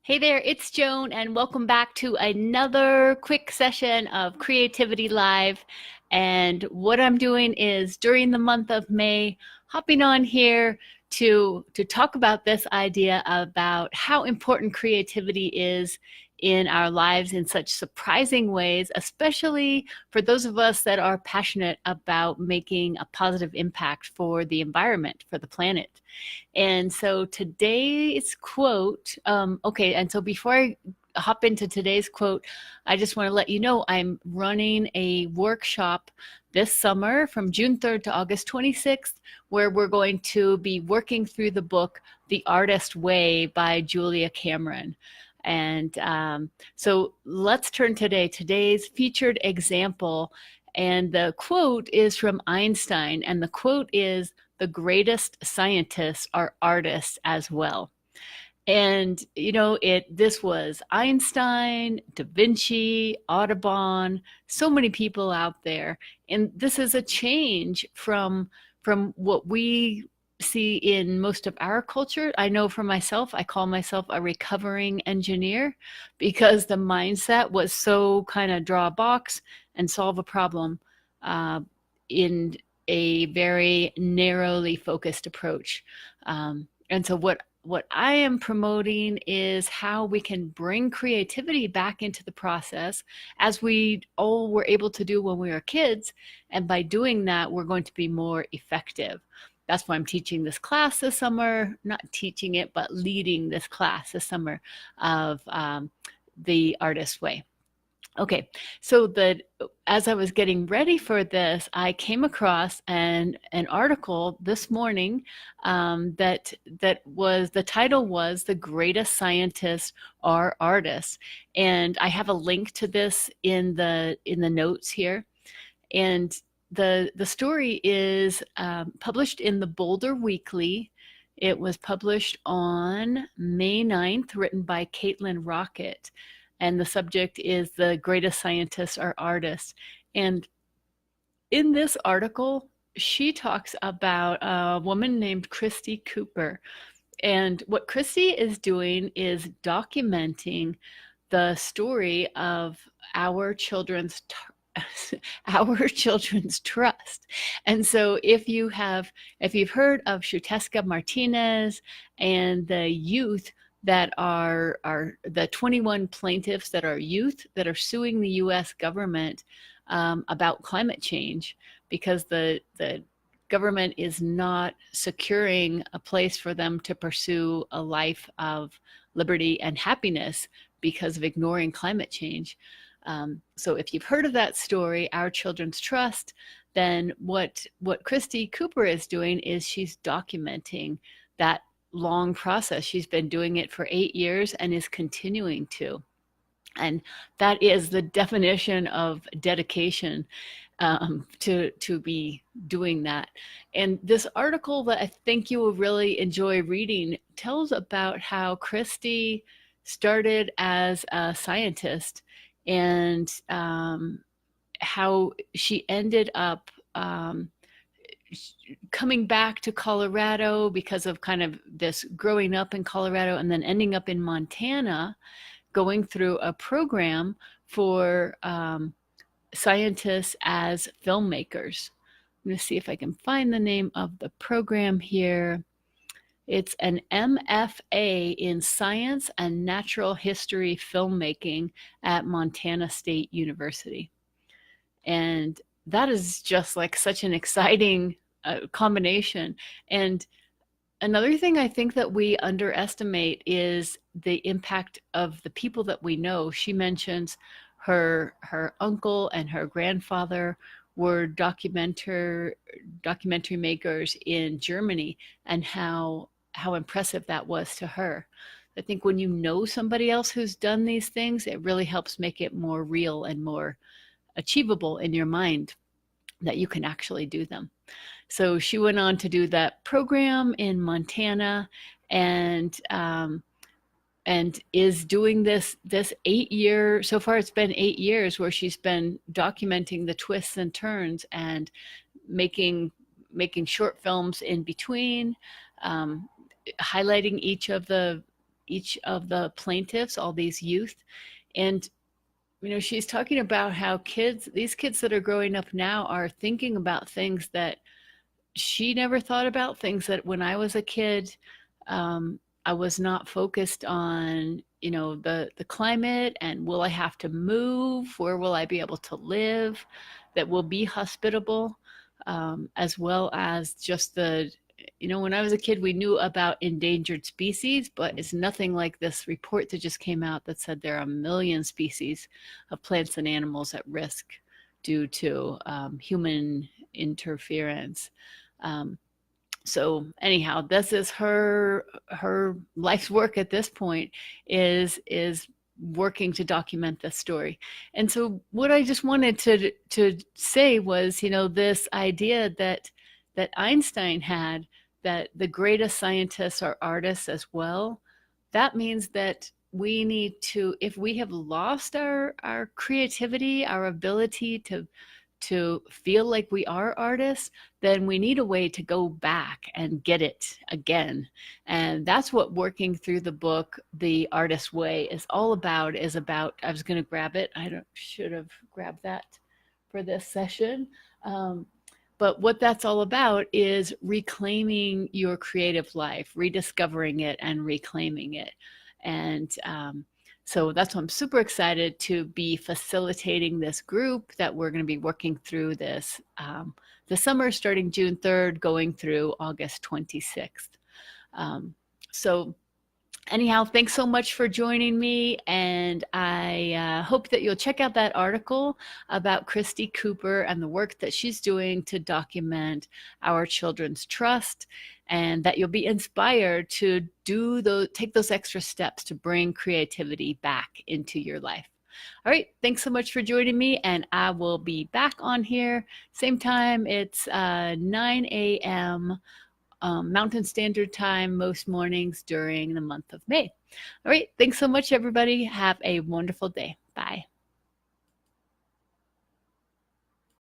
Hey there, it's Joan, and welcome back to another quick session of Creativity Live. And what I'm doing is during the month of May, hopping on here to talk about this idea about how important creativity is in our lives in such surprising ways, especially for those of us that are passionate about making a positive impact for the environment, for the planet. And so today's quote, okay, and so before I hop into today's quote, I just want to let you know I'm running a workshop this summer from June 3rd to August 26th, where we're going to be working through the book, The Artist Way by Julia Cameron. And so let's turn today's featured example. And the quote is from Einstein. And the quote is, "The greatest scientists are artists as well." And this was Einstein, Da Vinci, Audubon, so many people out there. And this is a change from what we see in most of our culture. I know for myself, I call myself a recovering engineer because the mindset was so kind of draw a box and solve a problem in a very narrowly focused approach. And so what I am promoting is how we can bring creativity back into the process as we all were able to do when we were kids. And by doing that, we're going to be more effective. That's why I'm teaching this class this summer, not teaching it, but leading this class this summer of the Artist Way. Okay, so as I was getting ready for this, I came across an article this morning that was, the title was "The Greatest Scientists Are Artists," and I have a link to this in the notes here. And the story is published in the Boulder Weekly. It was published on May 9th, written by Caitlin Rocket. And the subject is "The Greatest Scientists Are Artists." And in this article, she talks about a woman named Christi Cooper. And what Christi is doing is documenting the story of our children's our children's trust. And so if you've heard of Xiuhtezcatl Martinez and the youth that are the 21 plaintiffs that are youth that are suing the US government about climate change because the government is not securing a place for them to pursue a life of liberty and happiness because of ignoring climate change. So if you've heard of that story, Our Children's Trust, then what Christi Cooper is doing is she's documenting that long process. She's been doing it for 8 years and is continuing to. And that is the definition of dedication, to be doing that. And this article that I think you will really enjoy reading tells about how Christi started as a scientist and how she ended up coming back to Colorado because of kind of this growing up in Colorado and then ending up in Montana, going through a program for scientists as filmmakers. I'm going to see if I can find the name of the program here. It's an MFA in Science and Natural History Filmmaking at Montana State University. And that is just like such an exciting combination. And another thing I think that we underestimate is the impact of the people that we know. She mentions her uncle and her grandfather were documentary makers in Germany, and how impressive that was to her. I think when you know somebody else who's done these things, it really helps make it more real and more achievable in your mind that you can actually do them. So she went on to do that program in Montana, and is doing this 8 year, so far it's been 8 years where she's been documenting the twists and turns and making short films in between, highlighting each of the each of the plaintiffs, all these youth. And she's talking about how these kids that are growing up now are thinking about things that she never thought about, things that when I was a kid, I was not focused on, the climate and will I have to move? Where will I be able to live that will be hospitable? As well as just when I was a kid, we knew about endangered species, but it's nothing like this report that just came out that said there are 1 million species of plants and animals at risk due to human interference. So anyhow, this is her life's work at this point is working to document this story. And so what I just wanted to say was, this idea that Einstein had, that the greatest scientists are artists as well. That means that we need to, if we have lost our creativity, our ability to feel like we are artists, then we need a way to go back and get it again. And that's what working through the book, The Artist's Way, is all about. I was going to grab it. Should have grabbed that for this session. But what that's all about is reclaiming your creative life, rediscovering it and reclaiming it. And so that's why I'm super excited to be facilitating this group that we're going to be working through this summer, starting June 3rd, going through August 26th. So anyhow, thanks so much for joining me. And I hope that you'll check out that article about Christi Cooper and the work that she's doing to document our children's trust, and that you'll be inspired to take those extra steps to bring creativity back into your life. All right, thanks so much for joining me, and I will be back on here same time. It's 9 a.m. Mountain Standard Time most mornings during the month of May. All right, thanks so much, everybody. Have a wonderful day. Bye.